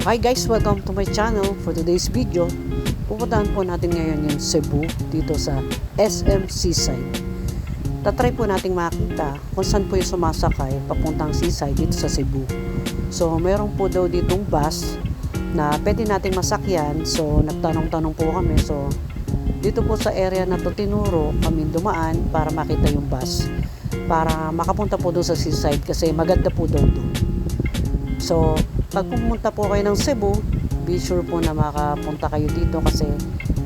Hi guys, welcome to my channel. For today's video, pupuntahan po natin ngayon yung Cebu dito sa SM Seaside. Tatry po nating makita kung saan po yung sumasakay papuntang Seaside dito sa Cebu. So meron po daw ditong bus na pwede nating masakyan. So nagtanong-tanong po kami. So dito po sa area na to tinuro kami dumaan para makita yung bus, para makapunta po doon sa Seaside kasi maganda po daw doon. So pag pumunta po kayo ng Cebu, be sure po na makapunta kayo dito kasi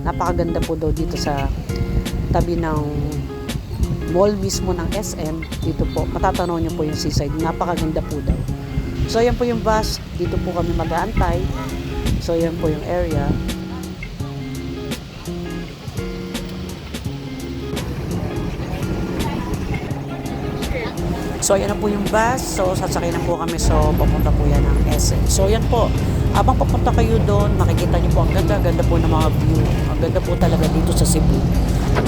napakaganda po daw dito sa tabi ng mall mismo ng SM. Dito po, matatanaw nyo po yung Seaside, napakaganda po daw. So ayan po yung bus, dito po kami mag-aantay. So ayan po yung area. So ayan na po yung bus. So sasakay na po kami. So papunta po yan ng SM. So ayan po. Habang papunta kayo doon, makikita niyo po ang ganda-ganda po ng mga view. Ang ganda po talaga dito sa Cebu.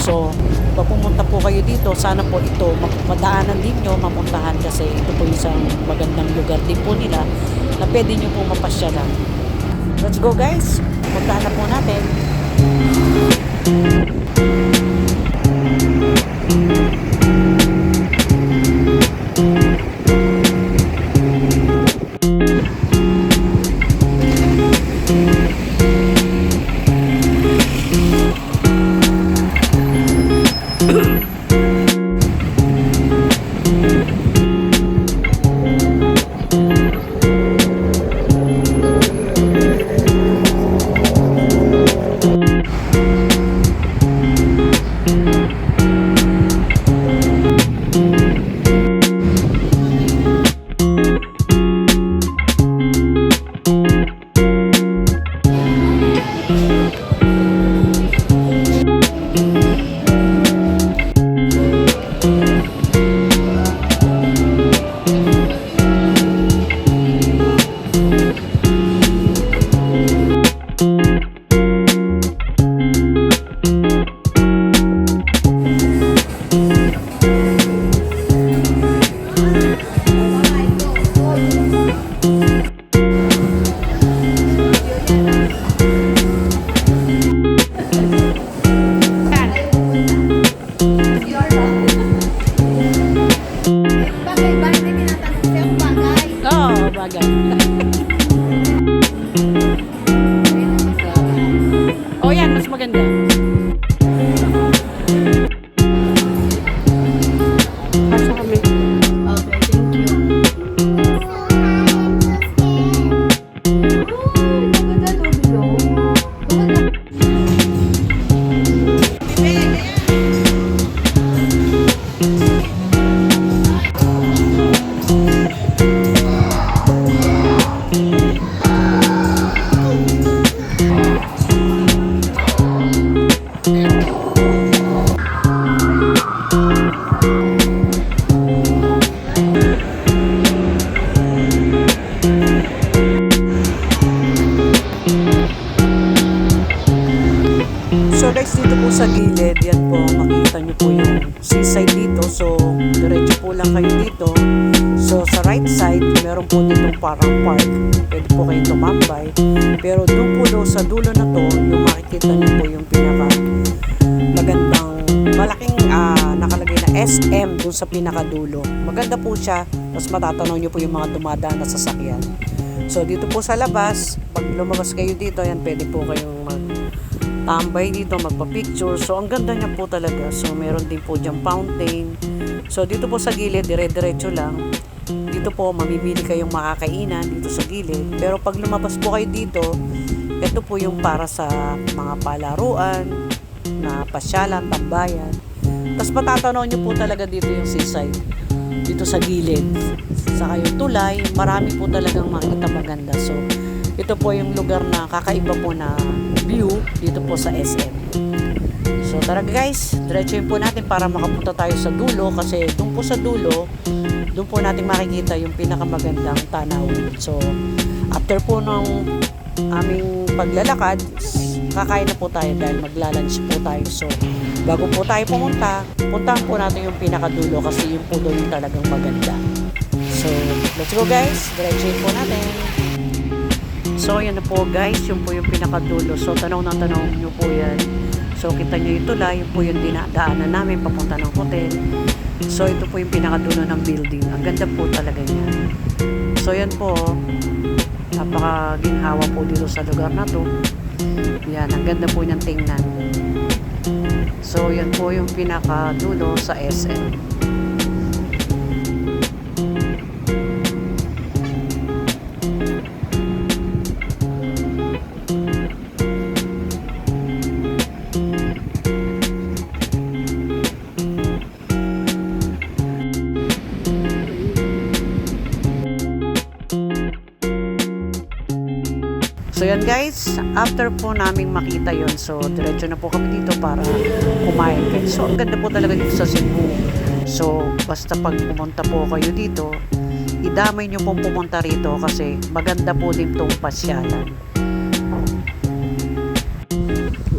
So pag pumunta po kayo dito, sana po ito madaanan din nyo, mapuntahan kasi ito po isang magandang lugar din po nila na pwede nyo po mapasyalan. Let's go guys. Puntahan na po natin. Oh yan, mas maganda. Pasok kami. Okay, thank you. Maganda to, Bilo. So guys, dito po sa gilid, yan po, makikita nyo po yung Seaside dito. So, diretso po lang kayo dito. So, sa right side, meron po ditong parang park. Pwede po kayong tumambay. Pero doon po daw sa dulo na to, yung makikita nyo po yung pinaka magandang, malaking nakalagay na SM doon sa pinakadulo. Maganda po siya. Tapos matatanaw nyo po yung mga dumadaan na sasakyan. So, dito po sa labas, pag lumabas kayo dito, yan, pwede po kayong tambay dito, magpa-picture. So, ang ganda niya po talaga. So, meron din po diyang fountain. So, dito po sa gilid, dire-diretso lang. Dito po, mamimili kayong makakainan dito sa gilid. Pero pag lumabas po kayo dito, ito po yung para sa mga palaruan, na pasyalan, tambayan. Tapos matatanaw nyo po talaga dito yung Seaside. Dito sa gilid. Saka yung tulay, marami po talagang makikita maganda. So, ito po yung lugar na kakaiba po na view dito po sa SM. So tara guys, diretsuhin po natin para makapunta tayo sa dulo kasi doon po sa dulo, doon po natin makikita yung pinakamagandang tanawin. So after po ng aming paglalakad, kakain na po tayo dahil magla-lunch po tayo. So bago po tayo pumunta, puntahan po natin yung pinakadulo kasi yung po doon yung talagang maganda. So let's go guys, diretsuhin po natin. So, yan na po guys, yun po yung pinakadulo. So, tanaw na tanaw nyo po yan. So, kita nyo ito lang, yun po yung dinadaanan namin papunta ng hotel. So, ito po yung pinakadulo ng building. Ang ganda po talaga niya. So, yan po, napakaginhawa po dito sa lugar na to. Yan, ang ganda po niyang tingnan. So, yan po yung pinakadulo sa SM. So yan guys, after po naming makita yon, so diretso na po kami dito para kumain guys. So ang ganda po talaga dito sa Cebu. So basta pag pumunta po kayo dito, idamay nyo pong pumunta rito kasi maganda po din itong pasyalan.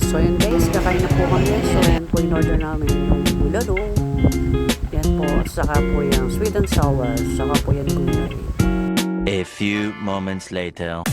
So yan guys, kakain na po kami. So yan po in order namin yung bulalo. Yan po, saka po yung sweet and sour, saka po yan gulay. A few moments later.